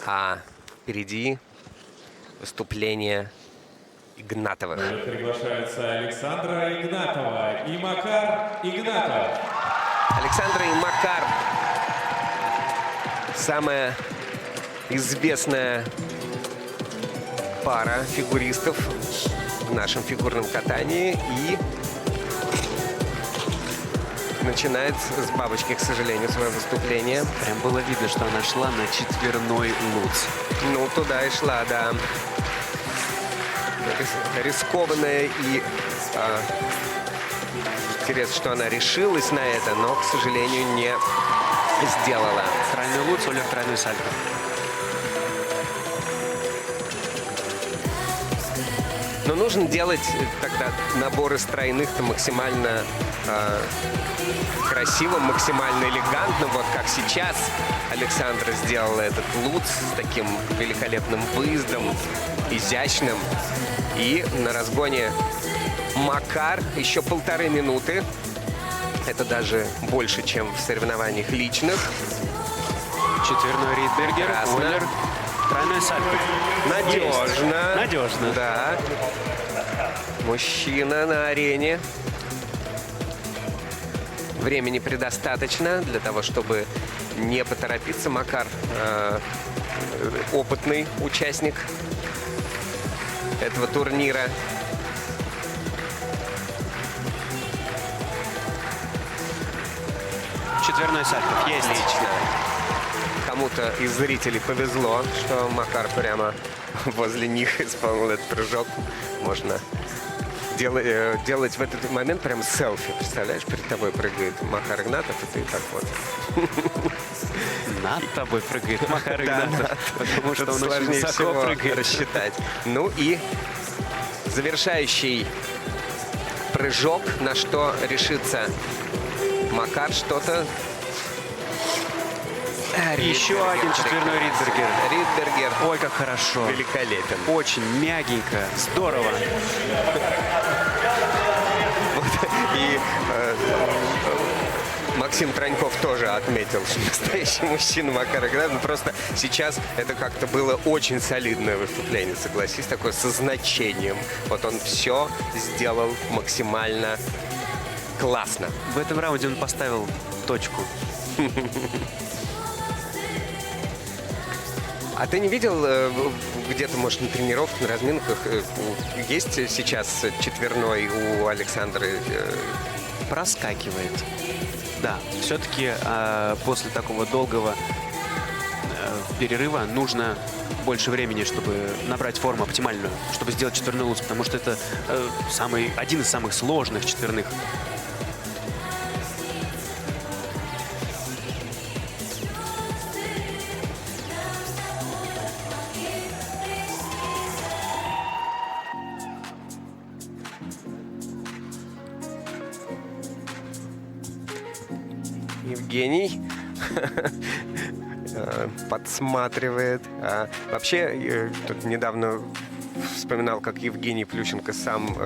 А впереди выступление Игнатовых. Приглашаются Александра Игнатова и Макар Игнатов. Александра и Макар. Самая известная пара фигуристов в нашем фигурном катании. И начинает с бабочки, к сожалению, свое выступление. Прям было видно, что она шла на четверной луц. Ну, туда и шла, да. Рискованная и интересно, что она решилась на это, но, к сожалению, не сделала. Тройной луц, Оля, тройной сальто. Но нужно делать тогда набор из тройных-то максимально красивым, максимально элегантным. Вот как сейчас Александра сделала этот луц с таким великолепным выездом, изящным. И на разгоне Макар еще 1,5 минуты. Это даже больше, чем в соревнованиях личных. Четверной Ридбергер, Красно. Ойлер, тройной сальто. Надежно. Надежно. Да. Мужчина на арене. Времени предостаточно для того, чтобы не поторопиться. Макар опытный участник этого турнира. Четверной сальто. Есть. Отлично. Кому-то из зрителей повезло, что Макар прямо возле них исполнил этот прыжок. Можно делать в этот момент прям селфи. Представляешь, перед тобой прыгает Макар Игнатов, и ты так вот. Над тобой прыгает Макар Игнатов, потому что Тут он очень сложнее высоко всего прыгает. рассчитать. Ну и завершающий прыжок, на что решится Макар, что-то. Еще один четверной Ридбергер. Ридбергер Ой, как хорошо. великолепен. Очень мягенько. Здорово. И Максим Троньков тоже отметил, что настоящий мужчина Макар Игнатов. Просто сейчас это как-то было очень солидное выступление, согласись, такое со значением. Вот он все сделал максимально классно. В этом раунде он поставил точку. А ты не видел где-то, может, на тренировках, на разминках, есть сейчас четверной у Александры? Проскакивает. Да, все-таки после такого долгого перерыва нужно больше времени, чтобы набрать форму оптимальную, чтобы сделать четверной луц, потому что это один из самых сложных четверных. Евгений подсматривает. Вообще, тут недавно вспоминал, как Евгений Плющенко сам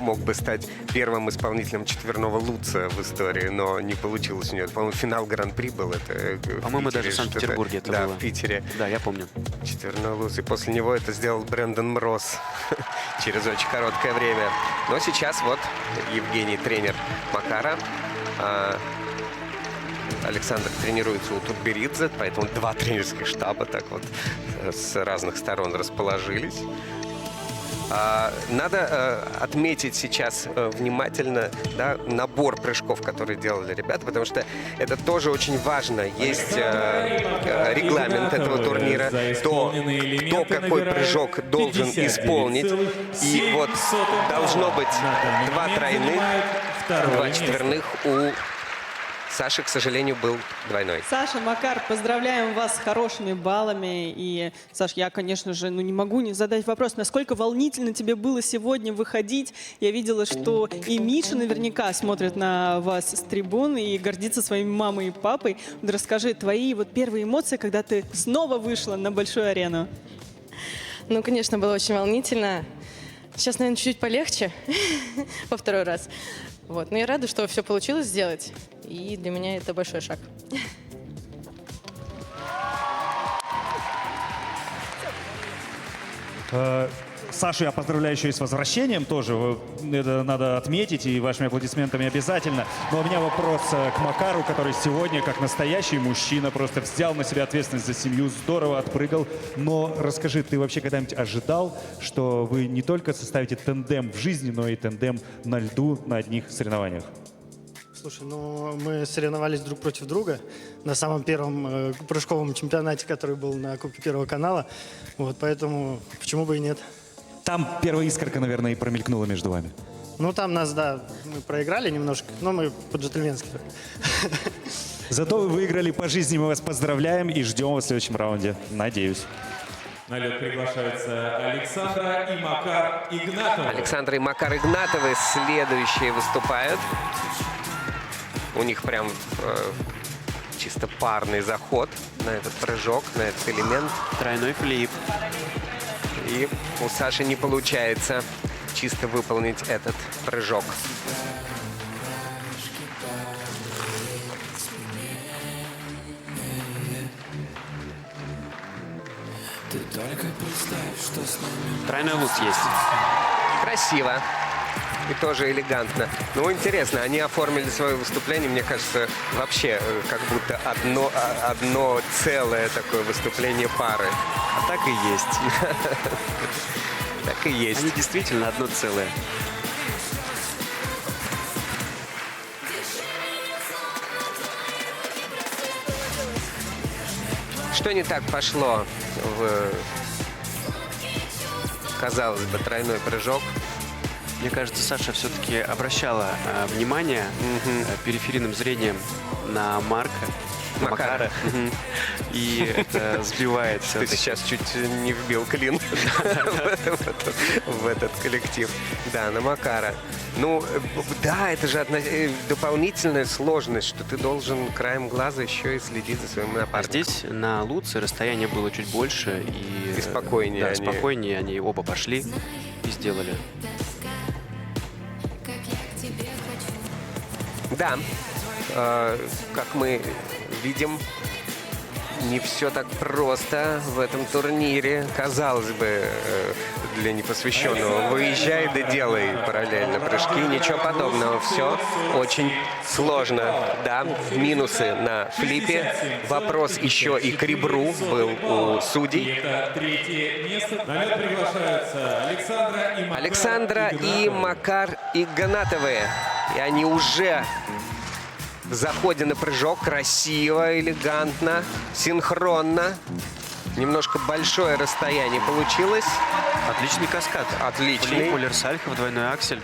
мог бы стать первым исполнителем четверного луца в истории, но не получилось у него. По-моему, финал Гран-при был. По-моему, даже в Санкт-Петербурге это было. Да, в Питере. Да, я помню. Четверной луц. И после него это сделал Брэндон Мроз через очень короткое время. Но сейчас вот Евгений, тренер Макара. Александр тренируется у Тутберидзе, поэтому 2 тренерских штаба так вот с разных сторон расположились. Надо отметить сейчас внимательно, да, набор прыжков, которые делали ребята, потому что это тоже очень важно. Есть регламент этого турнира, кто какой прыжок должен исполнить. И вот должно быть 2 тройных, 2 четверных. У Саши, к сожалению, был двойной. Саша, Макар, поздравляем вас с хорошими баллами. И, Саш, я, конечно же, не могу не задать вопрос, насколько волнительно тебе было сегодня выходить. Я видела, что и Миша наверняка смотрит на вас с трибун и гордится своими мамой и папой. Вот расскажи, твои вот первые эмоции, когда ты снова вышла на большую арену. Ну, конечно, было очень волнительно. Сейчас, наверное, чуть-чуть полегче во второй раз. Вот. Но я рада, что все получилось сделать. И для меня это большой шаг. Сашу я поздравляю еще и с возвращением тоже. Это надо отметить и вашими аплодисментами обязательно. Но у меня вопрос к Макару, который сегодня, как настоящий мужчина, просто взял на себя ответственность за семью, здорово отпрыгал. Но расскажи, ты вообще когда-нибудь ожидал, что вы не только составите тандем в жизни, но и тандем на льду на одних соревнованиях? Слушай, ну мы соревновались друг против друга на самом первом прыжковом чемпионате, который был на Кубке Первого канала. Вот, поэтому почему бы и нет. Там первая искорка, наверное, и промелькнула между вами. Ну там нас, да, мы проиграли немножко, но мы по-джентльменски. Зато вы выиграли по жизни, мы вас поздравляем и ждем вас в следующем раунде. Надеюсь. На лед приглашаются Александра и Макар Игнатовы. Александр и Макар Игнатовы следующие выступают. У них прям чисто парный заход на этот прыжок, на этот элемент. Тройной флип. И у Саши не получается чисто выполнить этот прыжок. Тройной луз есть. Красиво. И тоже элегантно. Ну, интересно, они оформили свое выступление, мне кажется, вообще как будто одно целое такое выступление пары. А так и есть. Так и есть. Они действительно одно целое. Что не так пошло в, казалось бы, тройной прыжок? Мне кажется, Саша все-таки обращала внимание периферийным зрением на Макара. И это сбивает Ты все-таки. сейчас чуть не вбил клин в этот коллектив. Да, на Макара. Ну, да, это же дополнительная сложность, что ты должен краем глаза еще и следить за своим А напарником. здесь на Луце расстояние было чуть больше. И спокойнее Да, они. спокойнее они оба пошли и сделали. Да, как мы видим, не все так просто в этом турнире. Казалось бы, для непосвященного. Выезжай да делай параллельно прыжки. Ничего подобного. Все очень сложно. Да, минусы на флипе. Вопрос еще и к ребру был у судей. Это третье место. На лед приглашаются Александра и Макар Игнатовы. И они уже в заходе на прыжок. Красиво, элегантно, синхронно. Немножко большое расстояние получилось. Отличный каскад. Отличный. Полер Сальхов, двойной аксель.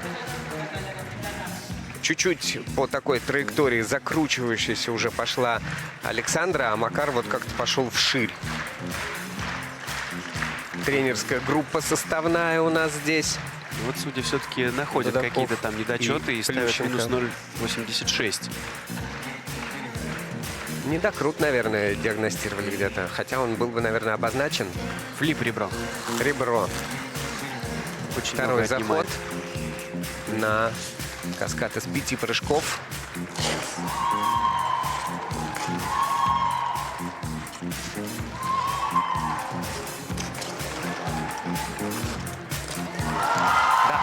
Чуть-чуть по такой траектории закручивающейся уже пошла Александра, а Макар вот как-то пошел вширь. Тренерская группа составная у нас здесь. Вот судьи все-таки находят Водоков какие-то там недочеты и ставят Плющенко. минус 0,86. Недокрут, наверное, диагностировали где-то. Хотя он был бы, наверное, обозначен. Флип ребро. Ребро. Очень Второй много заход отнимает. на каскад из 5 прыжков. Да.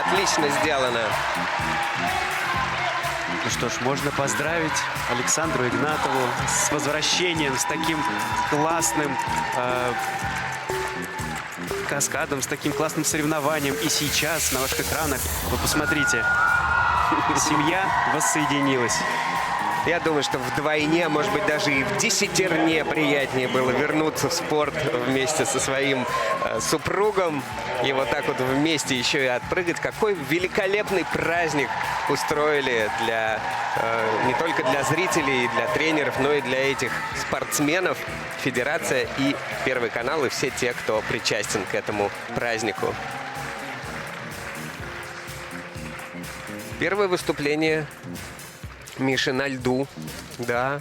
Отлично сделано. Ну что ж, можно поздравить Александру Игнатову с возвращением, с таким классным каскадом, с таким классным соревнованием. И сейчас на ваших экранах, вы посмотрите, семья воссоединилась. Я думаю, что вдвойне, может быть, даже и в десятерне приятнее было вернуться в спорт вместе со своим супругом. И вот так вот вместе еще и отпрыгать. Какой великолепный праздник устроили для, не только для зрителей, для тренеров, но и для этих спортсменов. Федерация и Первый канал, и все те, кто причастен к этому празднику. Первое выступление Миши на льду. Да.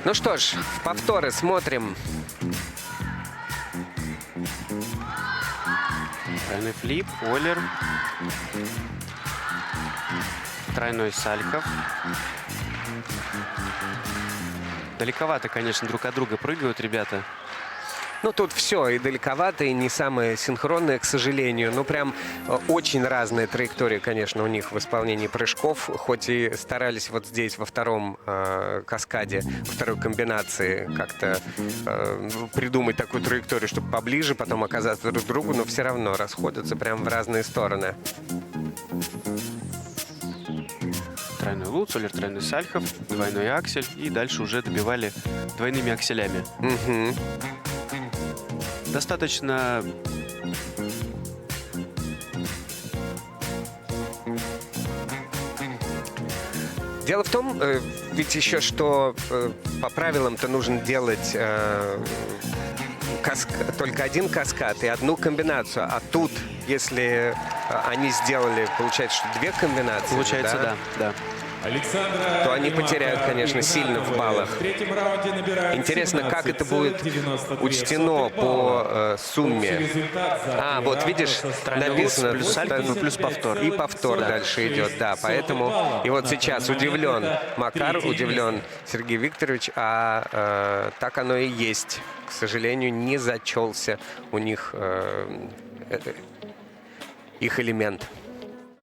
Ну что ж, повторы смотрим. Тройной флип, Оллер. Тройной Сальков. Далековато, конечно, друг от друга прыгают ребята. Ну, тут все и далековато, и не самое синхронное, к сожалению. Ну, прям очень разные траектории, конечно, у них в исполнении прыжков. Хоть и старались вот здесь, во втором каскаде, во второй комбинации как-то придумать такую траекторию, чтобы поближе потом оказаться друг к другу, но все равно расходятся прям в разные стороны. Тройной Луц, Оллер, тройной Сальхов, двойной аксель. И дальше уже добивали двойными акселями. Мгм. Достаточно Дело в том, ведь еще, что по правилам-то нужно делать только один каскад и одну комбинацию. А тут, если они сделали, получается, что две комбинации, получается, да. Александра то они и потеряют, Макар конечно, сильно в Игнатовы. баллах. В третьем раунде набирают Интересно, как это будет 17,92 учтено по балла. Общий сумме. результат за А, три вот раунда видишь, составляет написано плюс сальто, ну, плюс повтор. И повтор дальше идет, да, поэтому... И вот сейчас удивлен Макар, удивлен Сергей Викторович, так оно и есть. К сожалению, не зачелся у них их элемент.